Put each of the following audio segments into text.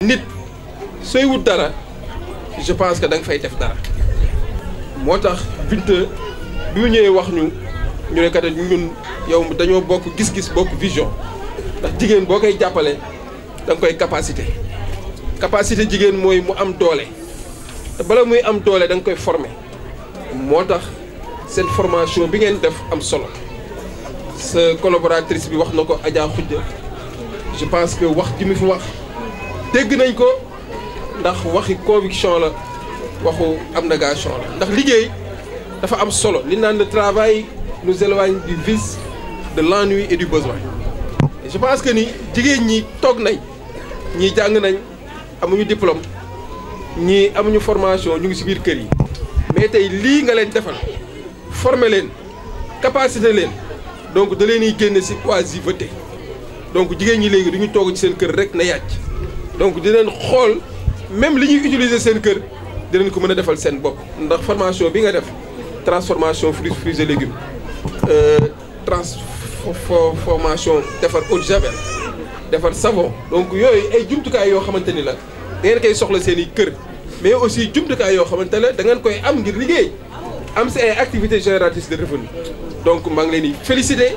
nit sooy wut dara je pense que da nga fay def dara moo tax Binta bi mu ñëwee wax ñu ne kat ñun yow dañoo bokk gis-gis bokk vision ndax jigéen boo koy jàppale da nga koy capacité jigéen mooy mu am doole te bala muy am doole da nga koy former moo tax seen formation bi ngeen def am solo sa collaboratrice bi wax na ko Adja Khoudia je pense que wax ji mu fi wax dégg nañ ko ndax waxi conviction la waxu abnégation la ndax liggéey dafa am solo li naan le travail nous éloigne du vice de l'ennui et du besoin et je pense que ni jigéen ñi toog nañ ñii jàng nañ amuñu diplôme ñii amuñu formation ñu ngi ci biir kër yi mais tey lii nga leen defal former leen capacité leen donc da leen di génne ci oisiveté donc jigéen ñi léegi du ñu toog ci seen kër rek na yàcc donc di leen xool même li ñuy utiliser seen kër dinañ ko mën a defal seen bopp ndax formation bi nga def transformation fruits et légumes transformation defar eau de javel defar savon donc yooyu ay jumtukaay yoo xamante ni la da ngeen koy soxla seen i kër mais aussi jumtukaay yoo xamante ne da ngeen koy am ngir liggéey am si ay activités génératrices de revenu donc maa ngi leen di féliciter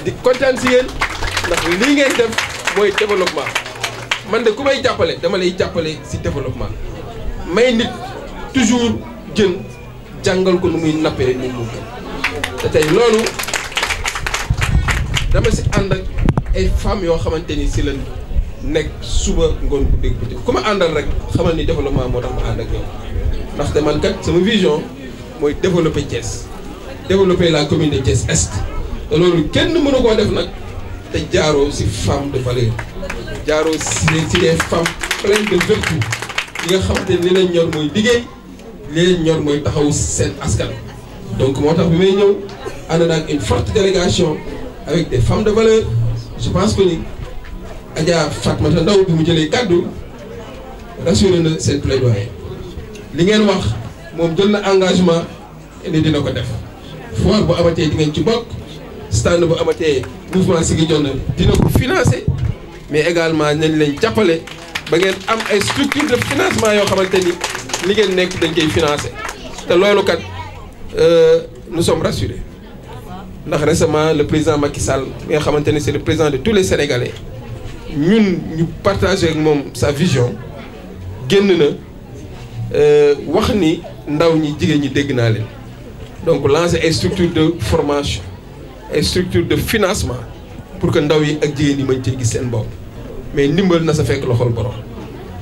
di kontaan si yéen ndax lii ngeen def mooy développement man de ku may jàppale dama lay jàppale si développement may nit toujours jën jàngal ko nu muy nappee moom moo gën te tey loolu dama si ànd ak ay femmes yoo xamante ni si la nekk suba ngoon bu dégg bëccëg ku ma àndal rek xamal ni développement moo tax ma ànd ak ñoom ndaxte man kat sama vision mooy développer Thiès développer la commune de Thiès Est te loolu kenn mënu koo def nag te jaaroo si femme de valeur jaaroo si des femmes pleines de vertu yi nga xamante ni li leen ñor mooy liggéey li leen ñor mooy taxaw seen askan. donc moo tax bi may ñëw ànd naa ak une forte délégation avec des femmes de valeur je pense que ni Adja Fatmata Ndaw bi mu jëlee kàddu rassuré na seen plaidoyer li ngeen wax moom jël na engagement ni dina ko def foire bu amatee di ngeen ci bokk stand bu amatee mouvement Siggi Jotna dina ko financer mais également nañ leen jàppale ba ngeen am ay structure de financement yoo xamante ni li ngeen nekk dañ koy financer te loolu kat nous sommes rassurés ndax récemment le président Macky Sall mi nga xamante ni c'est le président de tous les Sénégalais ñun ñu partagé ak moom sa vision génn na wax ni ndaw ñi jigéen ñi dégg naa leen donc lancer ay structures de formation ay structures de financement pour que ndaw yi ak jigéen ñi mën cee gis seen bopp mais ndimbal na sa fekk loxol borom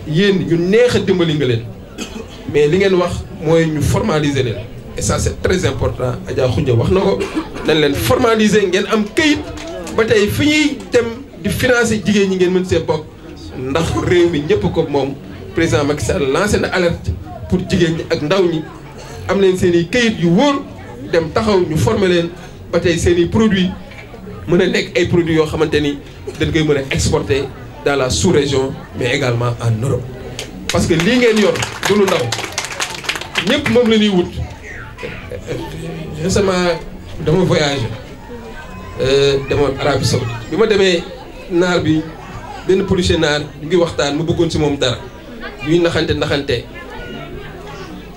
yéen ñu neex a dimbali nga leen mais li ngeen wax mooy ñu formaliser leen et ça c'est très important Adja Khoudia wax na ko dañ leen formaliser ngeen am këyit ba tey fi ñuy dem di financer jigéen ñi ngeen mën see bokk ndax réew mi ñëpp ko moom président Macky Sall lancé na alerte pour jigéen ñi ak ndaw ñi am leen seen i këyit yu wóor dem taxaw ñu former leen ba tey seen i produits mën a nekk ay produits yoo xamante ni dañ koy mën a exporter dans la sous-région mais également en Europe parce que lii ngeen yor du lu ndaw ñëpp moom la ñuy wut récemment dama voyagé demoon Arabie Saoudite bi ma demee naar bi benn policier naar ñu ngi waxtaan mu bëggoon si moom dara ñuy naxante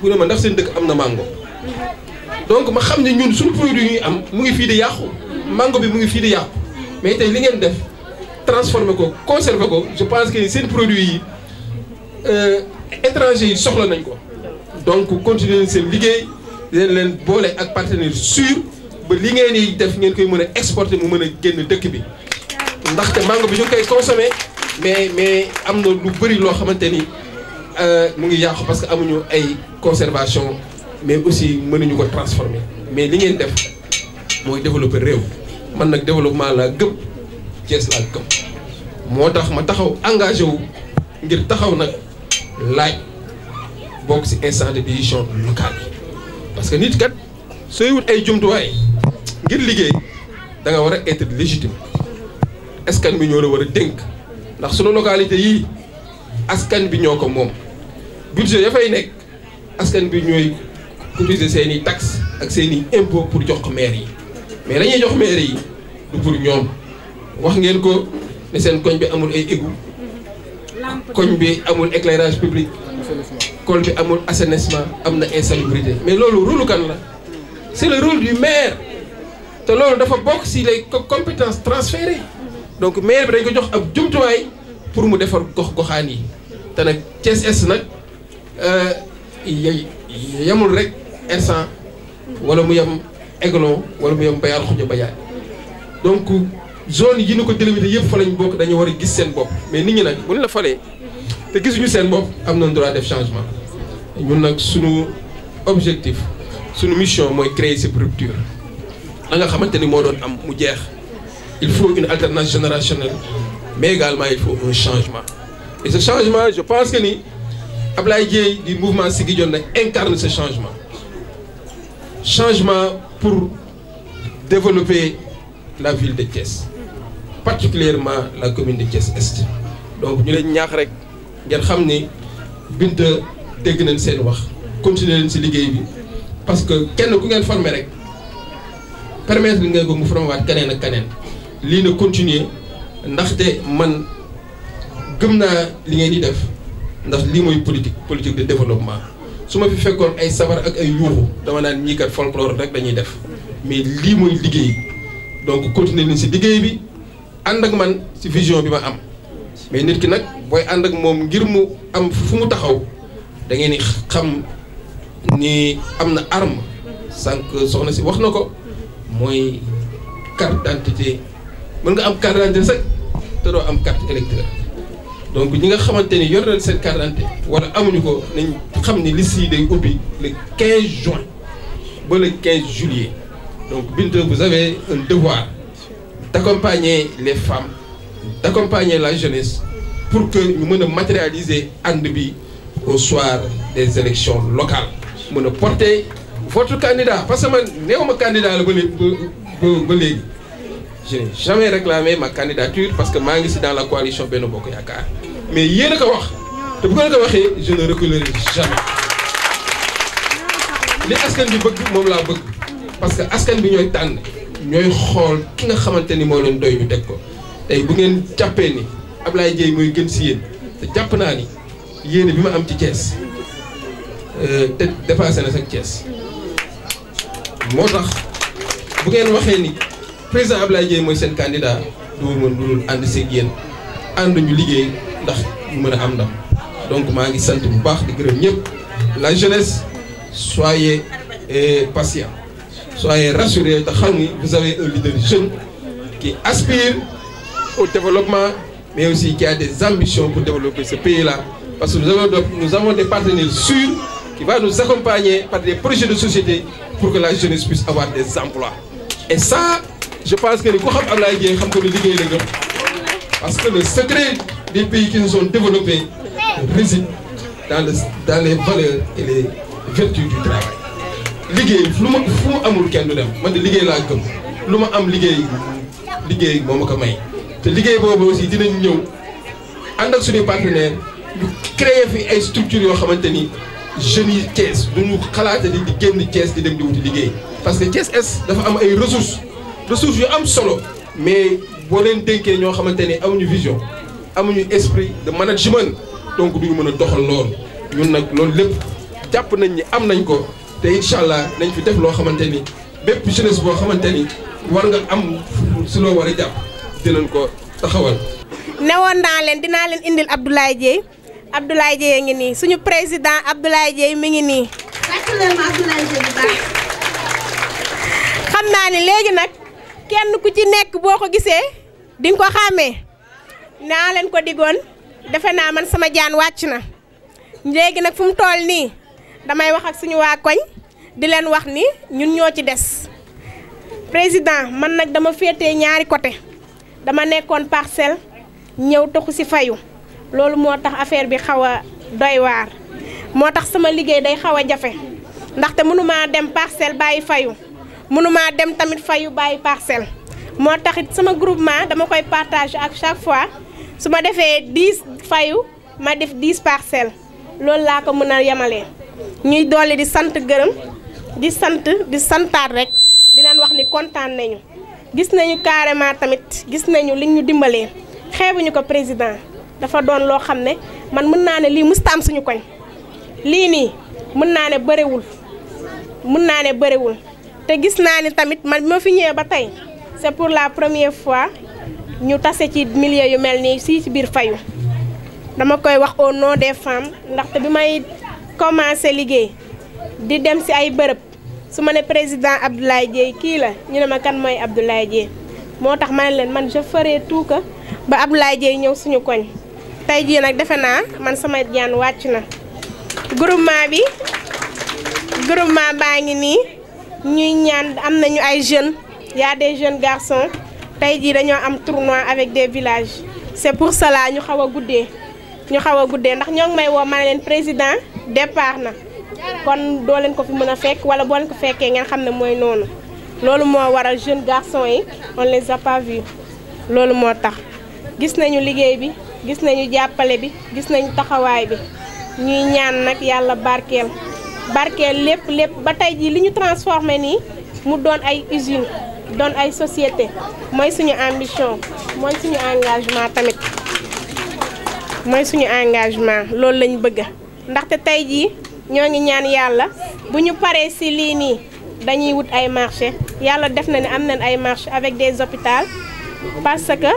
mu ne ma ndax seen dëkk am na mango donc ma xam ne ñun suñu produit ñuy am mu ngi fii di yàqu mango bi mu ngi fii di yàqu mais tey li ngeen def transformer ko conserver ko je pense que seen produit yi étrangers yi soxla nañ ko donc continuer seen liggéey leen boole ak partenaires sûrs ba li ngeen di def ngeen koy mën a exporter mu mën a génn dëkk bi ndaxte mango bi ñu ngi koy consommer mais am na lu bëri loo xamante ni mu ngi yàqu parce que amuñu ay conservation mais aussi mënuñu ko transformer mais li ngeen def mooy développer réew man nag développement laa gëm Thiès laa gëm moo tax ma taxaw engagé wu ngir taxaw nag laaj bokk ci instance de décision locale yi parce que nit kat sooy wut ay jumtuwaay ngir liggéey da nga war a être légitime askan bi ñoo la war a dénk ndax sunu localité yii askan bi ñoo ko moom budget ya fay nekk askan bi ñooy cotiser seeni taxes ak seeni impôt pour jox ko maire yi mais la ñuy jox maire yi du pour ñoom wax ngeen ko ne seen koñ bi amul ay égout koñ bi amul éclairage public koñ bi amul assainissement am na insalubrité mais loolu rôle kan la c'est le rôle du maire te loolu dafa bokk ci les compétences transférées donc maire bi dañ ko jox ab jumtuwaay pour mu defar gox-goxaan yi te nag Thiès Est nag yamul rek instant wala mu yem Aiglon wala mu yem Bayal Xuja Bajaay donc zone yi ñu ko délimité yëpp fa lañ bokk dañu war a gis seen bopp mais nit ñi nag bu ñu la falee te gisuñu seen bopp am na droit def changement ñun nag suñu objectif suñu mission mooy créer cette rupture la nga xamante ni moo doon am mu jeex il faut une alternance générationnelle mais également il faut un changement et ce changement je pense que ni Ablaye Dieye du mouvement Siggi Jotna incarne ce changement pour développer la ville de Thiès particulièrement la commune de Thiès Est donc ñu leen ñaax rek ngeen xam ni Binta dégg nañ seen wax continuer leen ci liggéey bi parce que kenn ku ngeen formé rek permettre nga ko mu formé waat keneen ak keneen lii na continuer ndaxte man gëm naa li ngeen di def ndax lii mooy politique de développement su ma fi fekkoon ay sabar ak ay yuuxu dama naan ñii kat folklore rek dañuy def mais lii mooy liggéey donc continuer leen ci liggéey bi ànd ak man ci vision bi ma am mais nit ki nag booy ànd ak moom ngir mu am fu mu taxaw da ngeen di xam ni am na arme sànq soxna si wax na ko mooy carte d'identité mën nga am carte d'identité sax te doo am carte électeur donc ñi nga xamante ni yor nañ seen carte d'identité wala amuñu ko nañ xam ni liste yi day ubbi le 15 juin ba le 15 juillet donc Binta vous avez un devoir d'accompagner les femmes d'accompagner la jeunesse pour que ñu mën a matérialiser ànd bi au soir des élections locales mën a porter votre candidat parce que man néew ma candidat la ba léegi je n'ai jamais réclamé ma candidature parce que maa ngi ci dans la coalition Benno Bokk Yaakaar mais yéen a ko wax te bu ko waxee je ne reculerai jamais li askan bi bëgg moom laa bëgg parce que askan bi ñooy tànn ñooy xool ki nga xamante ni moo leen doy ñu teg ko tey bu ngeen jàppee ni Ablaye Dieye mooy gën ci yéen te jàpp naa ni yéene bi ma am ci Thiès te dépassé na sax Thiès moo tax bu ngeen waxee ni président Ablaye Dieye mooy seen candidat du mën dul ànd seeg yéen ànd ñu liggéey ndax ñu mën a am ndam donc maa ngi sant bu baax di gërëm ñëpp la jeunesse soyez patient soyez rassurés te xam ni vous avez un leader jeune qui aspire au développement mais aussi qui a des ambitions pour développer ce pays-là parce que nous avons des partenaires sûrs qui vont nous accompagner par des projets de société pour que la jeunesse puisse avoir des emplois et ça je pense que ni ku xam Ablaye Dieye xam ko ni liggéey la gëm parce que le secret des pays qui se sont développés réside dans les valeurs et les vertus du travail liggéey fu mu amul kenn du dem man de liggéey laa gëm lu ma am liggéey moo ma ko may te liggéey boobu aussi dinañ ñëw ànd ak suñuy partenaires ñu créer fi ay structures yoo xamante ni jeunes yi Thiès duñu xalaate di génn Thiès di dem di wuti liggéey parce que Thiès Est dafa am ay ressources yu am solo mais boo leen dénkee ñoo xamante ni amuñu vision amuñu esprit de management donc duñu mën a doxal loolu ñun nag loolu lépp jàpp nañ ni am nañ ko te incha allah nañ fi def loo xamante ni bépp jeunesse boo xamante ni war nga am si loo war a jàpp dinañ ko taxawal. newoon naa leen dinaa leen indil Abdoulaye Dieye ngi nii suñu président Abdoulaye Dieye mi ngi nii. xam naa ni léegi nag kenn ku ci nekk boo ko gisee di nga ko xàmmee naa leen ko digoon defe naa man sama jaan wàcc na léegi nag fu mu toll nii damay wax ak suñu waa koñ di leen wax ni ñun ñoo ci des président man nag dama féetee ñaari côté dama nekkoon Parcelles ñëw toxu ci Fayu loolu moo tax affaire bi xaw a doy waar moo tax sama liggéey day xaw a jafe ndaxte mënumaa dem Parcelles bàyyi Fayu mënumaa dem tamit Fayu bàyyi Parcelles moo taxit sama groupement dama koy partager ak chaque fois su ma defee 10 Fayu ma def 10 Parcelles loolu laa ko mën a yemalee ñuy dolli di sant gërëm di santaat rek di leen wax ni kontaan nañu gis nañu carrément tamit gis nañu li ñu dimbalee xeebuñu ko président dafa doon loo xam ne man mën naa ne lii musta am suñu koñ lii nii mën naa ne bëriwul te gis naa ni tamit man bi ma fi ñëwee ba tey c'est pour la première fois ñu tase ci milieu yu mel nii ci biir Fayu dama koy wax au nom des femmes ndaxte bi may commencé liggéey di dem ci ay bërëb su ma ne président Abdoulaye Dieye kii la ñu ne ma kan mooy Abdoulaye Dieye moo tax ma ne leen man je ferai tout que ba Abdoulaye Dieye ñëw suñu koñ tey jii nag defe naa man sama jaan wàcc na groupement baa ngi nii ñuy ñaan am nañu ay jeunes y a des jeunes garçons tey jii dañoo am tournoi avec des villages c'est pour cela ñu xaw a guddee ndax ñoo ngi may woo ma ne leen président départ na kon doo leen ko fi mën a fekk wala boo leen ko fekkee ngeen xam ne mooy noonu loolu moo waral jeunes garçons yi on les a pas vus loolu moo tax gis nañu liggéey bi gis nañu jàppale bi gis nañu taxawaay bi ñuy ñaan nag yàlla barkeel lépp ba tey jii li ñu transformé nii mu doon ay usine doon ay société mooy suñu ambition mooy suñu engagement tamit loolu lañ bëgg ndaxte tey jii ñoo ngi ñaan yàlla bu ñu paree ci lii nii dañuy wut ay marché yàlla def na ne am nañ ay marché avec des hôpitaux parce que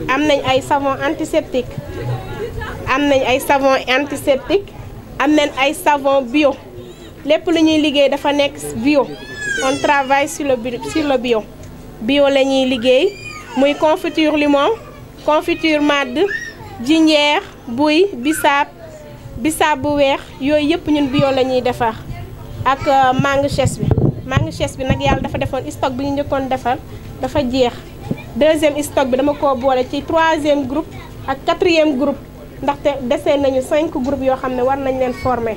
am nañ ay savon antiseptique am nañ ay savon bio lépp lu ñuy liggéey dafa nekk bio on travaille sur le bio la ñuy liggéey muy confiture limon confiture madde jinjeer buy bisaab bu weex yooyu yëpp ñun bio la ñuy defar ak mangue chess bi nag yàlla dafa defoon stock bi ñu njëkkoon defar dafa jeex deuxième stock bi dama ko boole ci troisième groupe ak quatrième groupe ndaxte desee nañu 5 groupes yoo xam ne war nañ leen former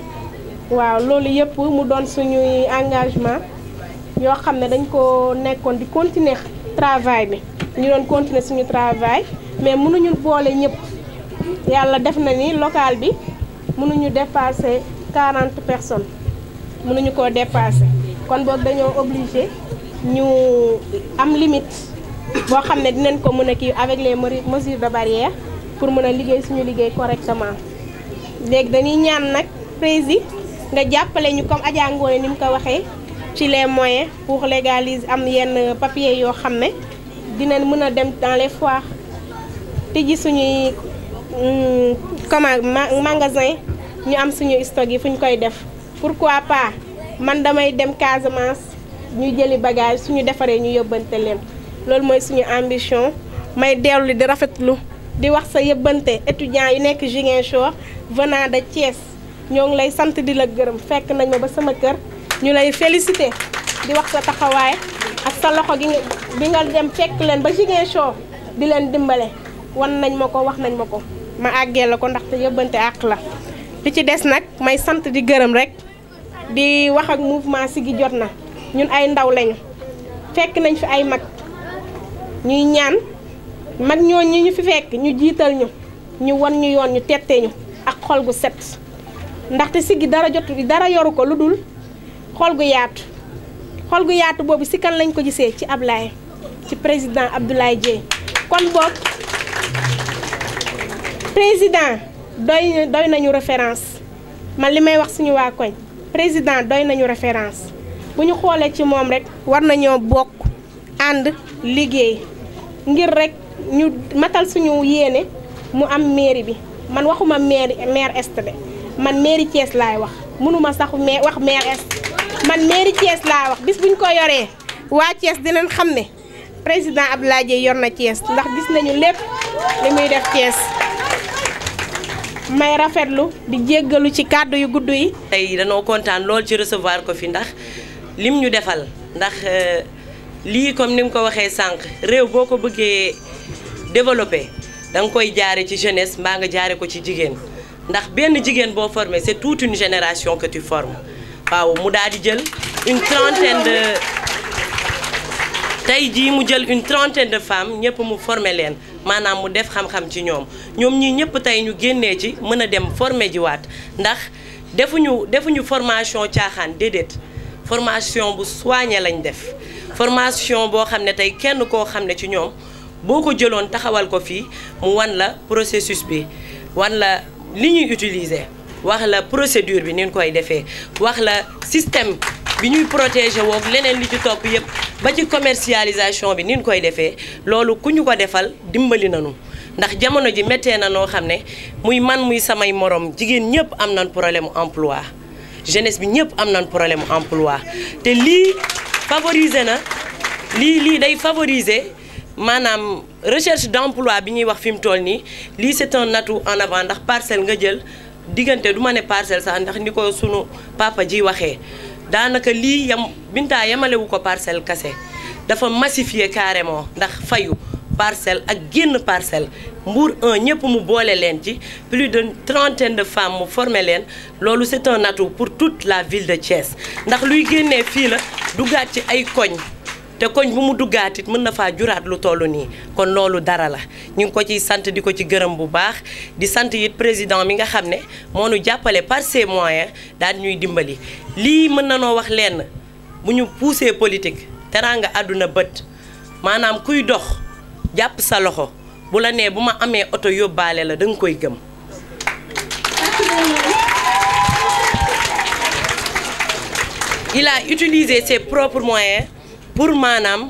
waaw loolu yëpp mu doon suñuy engagement yoo xam ne dañ ko nekkoon di continuer travail bi ñu doon continuer suñu travail mais mënuñu boole ñëpp yàlla def na ni local bi mënuñu dépasser 40 personnes mënuñu koo dépasser kon boog dañoo obligé ñu am limite boo xam ne dinañ ko mën a kii avec les mesures de barrière pour mën a liggéey suñu liggéey correctement léegi dañuy ñaan nag président nga jàppale ñu comme Adja Ngoné ni mu ko waxee ci les moyens pour légaliser am yenn papier yoo xam ne dinañ mën a dem dans les foires tijji suñuy magasin ñu am suñu stock yi fu ñu koy def pourquoi pas man damay dem Casamance ñu jëli bagage suñu defaree ñu yóbbante leen loolu mooy suñu ambition may dellu di rafetlu di wax sa yëbbante étudiants yu nekk Ziguinchor venant de Thiès ñoo ngi lay sant di la gërëm fekk nañ ma ba sama kër ñu lay féliciter di wax sa taxawaay ak sa loxo bi nga dem fekk leen ba Ziguinchor di leen dimbale wan nañ ma ko wax nañ ma ko ma àggee la ko ndaxte yëbbante àq la li ci des nag may sant di gërëm rek di wax ak mouvement Siggi jot na ñun ay ndaw lañu fekk nañ fi ay mag ñuy ñaan mag ñooñu ñu fi fekk ñu jiital ñu wan ñu yoon ñu tette ñu ak xol gu set ndaxte Siggi dara yoru ko lu dul xol gu yaatu boobu si kan lañ ko gisee ci Ablaye ci président Abdoulaye Dieye kon boog président doy nañu référence man li may wax suñu waa koñ président doy nañu référence bu ñu xoolee ci moom rek war nañoo bokk ànd liggéey ngir rek ñu matal suñu yéene mu am mairie bi man waxuma maire est de man mairie Thiès laay wax mënuma sax wax maire est man mairie Thiès laa wax bis buñ ko yoree waa Thiès dinañ xam ne président Abdoulaye Dieye yor na Thiès ndax gis nañu lépp li muy def Thiès may rafetlu di jéggalu ci kàddu yu gudd yi. tey danoo kontaan lool ci recevoir ko fi ndax lim ñu defal ndax lii comme ni mu ko waxee sànq réew boo ko bëggee développer da nga koy jaare ci jeunesse mbaa nga jaare ko ci jigéen ndax benn jigéen boo formé c'est toute une génération que tu formes waaw mu daal di jël une trentaine de tey jii mu jël une trentaine de femmes ñëpp mu formé leen maanaam mu def xam-xam ci ñoom ñii ñëpp tey ñu génnee ci mën a dem formé jiwaat ndax defuñu formation caaxaan déedéet formation bu soigné lañ def formation boo xam ne tey kenn koo xam ne ci ñoom boo ko jëloon taxawal ko fii mu wan la processus bi wan la li ñuy utiliser wax la procédure bi ni ñu koy defee wax la système bi ñuy protéger woog leneen li ci topp yëpp ba ci commercialisation bi ni ñu koy defee loolu ku ñu ko defal dimbali nañu ndax jamono ji méttee na noo xam ne muy man muy samay morom jigéen ñëpp am nañ problème emploi jeunesse bi ñëpp am nañ problème emploi te lii favoriser na lii day favoriser maanaam recherche d'emploi bi ñuy wax fi mu toll nii lii c'est un atout en avant ndax parcelle nga jël diggante du ma ne parcelle sax ndax ni ko sunu papa ji waxee daanaka lii Binta yamalewu ko parcelle kase dafa massifier carrément ndax fayu parcelle ak génn parcelle Mbour 1 ñëpp mu boole leen ci plus de trentaine de femmes mu former leen loolu c'est un atout pour toute la ville de Thiès ndax luy génnee fii la duggaat ci ay koñ te koñ bu mu duggaat it mën na faa juraat lu toll nii kon loolu dara la ñu ngi ko ciy sant di ko ci gërëm bu baax di sant it président mi nga xam ne moo nu jàppale par ses moyens daal ñuy dimbali lii mën na noo wax lenn bu ñu poussé politique teraanga àdduna bët maanaam kuy dox jàpp sa loxo bu la nee bu ma amee oto yóbbaale la da nga koy gëm. Il a utilisé ses propres moyens pour maanaam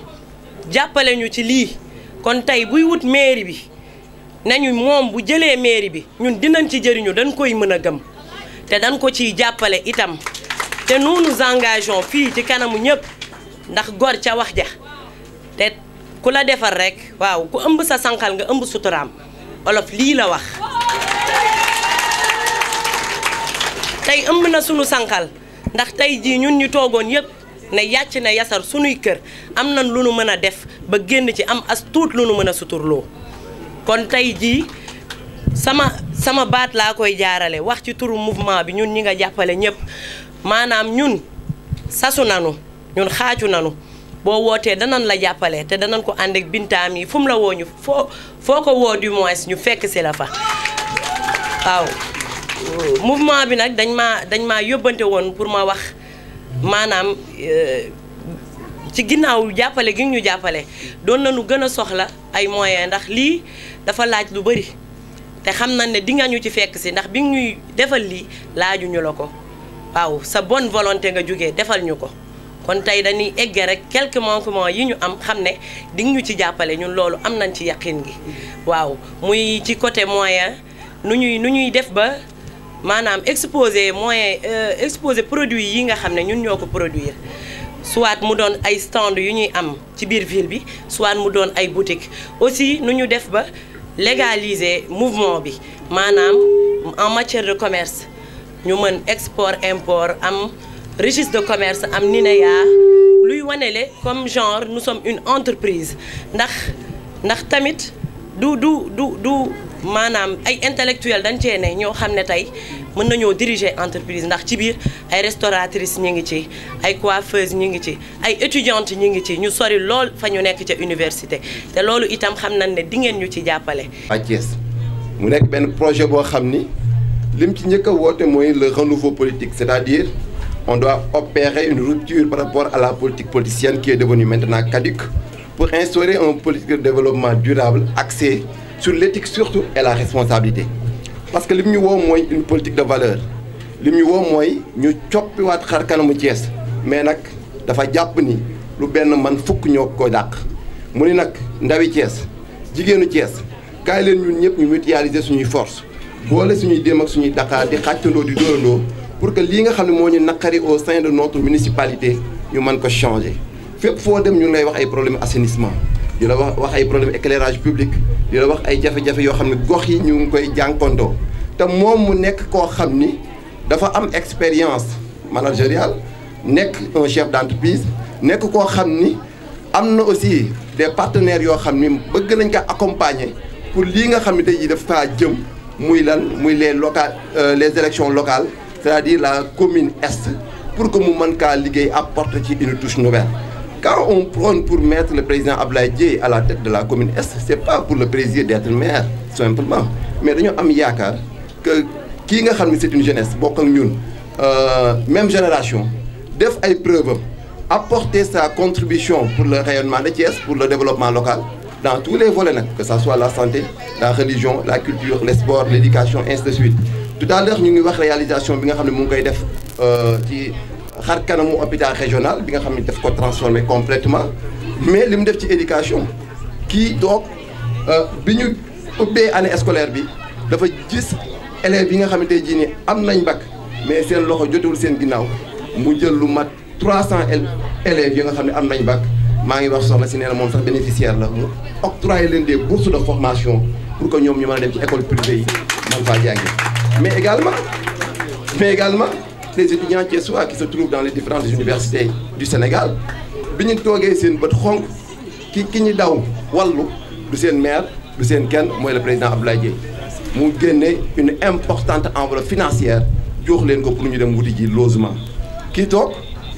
jàppale ñu ci lii kon tey buy wut mairie bi nañu moom bu jëlee mairie bi ñun dinañ ci jëriñu dañ koy mën a gëm te dañ ko ciy jàppale itam te nous nous engageons fii ci kanamu ñëpp ndax gor ca wax ja te ku la defar rek waaw ku ëmb sa sànqal nga ëmb suturaam olof lii la wax tey ëmb na sunu sànqal ndax tey jii ñun ñu toogoon yëpp ne yàcc na yasar sunuy kër am nañ lu nu mën a def ba génn ci am as tuut lu nu mën a suturloo kon tey jii sama baat laa koy jaarale wax ci turu mouvement bi ñun ñi nga jàppale ñëpp maanaam ñun sasu nanu ñun xaacu nanu boo wootee danañ la jàppale te danañ ko ànd ak bintaam yi fu mu la woo ñu foo ko woo du moins ñu fekk si la fa waaw mouvement bi nag dañ maa yóbbante woon pour ma wax maanaam ci ginnaaw jàppale gi ñu jàppale doon nañu gën a soxla ay moyens ndax lii dafa laaj lu bari te xam nañ ne di nga ñu ci fekk si ndax bi ñuy defal lii laajuñu la ko waaw sa bonne volonté nga jógee defal ñu ko kon tey dañuy egge rek quelques manquements yi ñu am xam ne di ñu ci jàppale ñun loolu am nañ ci yaqin gi waaw muy ci côté moyen nu ñuy def ba maanaam exposer produit yi nga xam ne ñun ñoo ko produire soit mu doon ay stand yu ñuy am ci biir ville bi soit mu doon ay boutique aussi nu ñu def ba légaliser mouvement bi maanaam en matière de commerce ñu mën export import am registre de commerce am NINEA luy wanele comme genre nous sommes une entreprise ndax tamit du maanaam ay intellectuel dañ cee ne ñoo xam ne tey mën nañoo diriger entreprise ndax ci biir ay restauratrices ñi ngi ci ay coiffeuses ñi ngi ci ay étudiantes ñi ngi ci ñu sori lool fa ñu nekk ca université te loolu itam xam nañ ne di ngeen ñu ci jàppale. à Thiès mu nekk benn projet boo xam ni lim ci njëkk a woote mooy le renouveau politique c'est-à-dire on doit opérer une rupture par rapport à la politique politicienne qui est devenue maintenant caduque pour instaurer une politique de développement durable axée sur l'éthique surtout et la responsabilité parce que li mu ñu woo mooy une politique de valeur li mu ñu woo mooy ñu coppiwaat xar kanamu Thiès mais nag dafa jàpp ni lu benn man fukk ñoo ko dàq mu ni nag ndawi Thiès jigéenu Thiès kaay leen ñun ñëpp ñu mutualiser suñuy force boole suñuy dem ak suñuy Dakar di xàccandoo di dóorandoo pour que lii nga xam ne moo ñu naqari au sein de notre municipalité ñu mën ko changer fépp foo dem ñu ngi lay wax ay problème assainissement di la wax ay problème éclairage public di la wax ay jafe-jafe yoo xam ne gox yi ñu ngi koy jànkontoo te moom mu nekk koo xam ni dafa am expérience managériale nekk un chef d'entreprise nekk koo xam ni am na aussi des partenaires yoo xam ni bëgg nañ ko accompagner pour lii nga xam ne tey jii dafa jëm muy les élections locales c'est-à-dire la commune Est pour que mu mën kaa liggéey apporter ci une touche nouvelle. Quand on prône pour mettre le président Abdoulaye Dièye à la tête de la commune Est, c'est pas pour le président d'être maire simplement mais dañoo am yaakaar que kii nga xam ne c'est une jeunesse bokk ak ñun même génération def ay preuves apporter sa contribution pour le rayonnement de Thiès pour le développement local dans tous les volets nag, que ça soit la santé, la religion, la culture, les sports, l'éducation, ainsi de suite. Tout à l'heure ñu ngi wax réalisation bi nga xam ne mu ngi koy def ci xar kanamu hôpital régional bi nga xam ne daf ko transformé complètement mais li mu def ci éducation kii toog bi ñu ubbee année scolaire bi dafa gis élèves yi nga xamante ne jii nii am nañ bac mais seen loxo jotewul seen ginnaaw mu jël lu mat 300 élèves yi nga xam ne am nañ bac maa ngi wax soxna si nee na moom sax bénéficiaire la mu octroyer leen des bourses de formation pour que ñoom ñu mën a dem ci école privée yi man faa jànge mais également les étudiants thiessois qui se trouvent dans les différentes universités du Sénégal bi ñu toogee seen bët xonk ki ñu daw wàllu du seen maire du seen kenn mooy le président Abdoulaye Dièye mu génne une importante enveloppe financière jox leen ko pour ñu dem wuti ji logement kii toog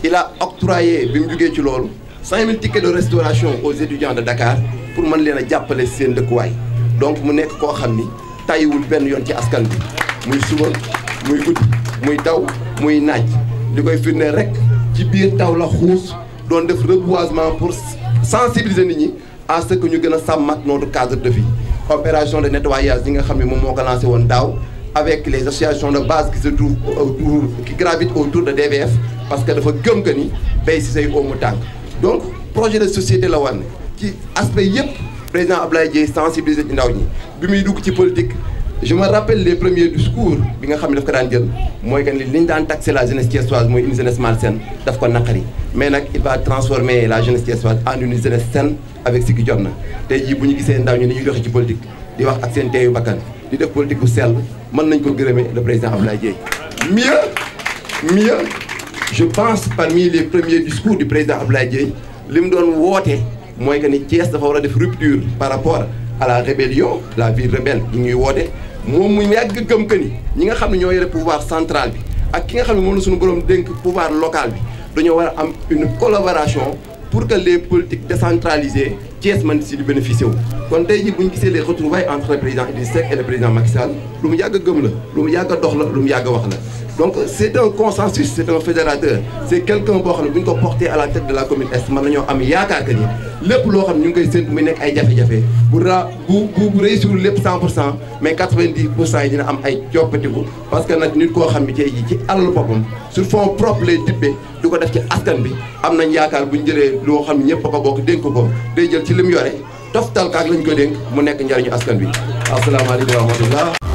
il a octroyé bi mu jugee ci loolu 5000 tickets de restauration aux étudiants de Dakar pour mën leen a jàppale seen dëkkuwaay donc mu nekk koo xam ni tayiwul benn yoon ci askan bi muy suba muy guddi muy taw muy naaj li koy firndeel rek ci biir taw la xuus doon def reboisement pour sensibiliser nit ñi à ce que ñu gën a sàmmat notre cadre de vie. Opération de nettoyage yi nga xam ne moom moo ko lancé woon daaw avec les associations de base qui se trouvent autour qui gravitent autour de DVF parce que dafa gëm que ni béy si say oomu tànk donc projet de société la wan ci aspect yëpp président Abdoulaye Dièye sensibiliser ci ndaw ñi bi muy dugg ci politique. Je me rappelle les premiers discours bi nga xam ne daf ko daan jël mooy que ni li ñu daan taxer la jeunesse thiessoise mooy une jeunesse malsaine daf ko naqari mais nag il va transformer la jeunesse thiessoise en une jeunesse saine avec ce qui jot na tey jii bu ñu gisee ndaw ñi ni ñuy doxee ci politique di wax ak seen teeyu bakkan di def politique bu sell mën nañ ko gërëmee le président Abdoulaye Dièye. Mieux je pense parmi les premiers discours du président Abdoulaye Dièye li mu doon woote mooy que ni Thiès dafa war a def rupture par rapport à la rébellion la vie rebelle yi ñuy woote. moom mu yàgg gëm que ni ñi nga xam ne ñoo yore pouvoir central bi ak ki nga xam ne moom la suñu borom dénk pouvoir local bi dañoo war a am une collaboration pour que les politiques décentralisées Thiès mën si di bénéficier wu. kon tey jii bu ñu gisee les retrouvailles entre le président Idriss Seck et le président Macky Sall lu mu yàgg a gëm la lu mu yàgg a dox la lu mu yàgg a wax la donc c' est un consensus c' est un fédérateur c' est quelqu'un boo xam ne bu ñu ko porté à la tête de la commune est mën nañoo am yaakaar que ni lépp loo xam ne ñu ngi koy séntu muy nekk ay jafe-jafe bu réussir lépp 100% mais 90% yi dina am ay coppatiku parce que nag nit koo xam ne tey jii ci alalu boppam sur fond propre lay tibbee du ko def ci askan bi am nañ yaakaar bu ñu jëlee loo xam ne ñëpp a ko bokk dénk ko day jël ci lim yore toftal kaak lañ ko dénk mu nekk njariñu askan bi asalaamaaleykum wa rahmatullah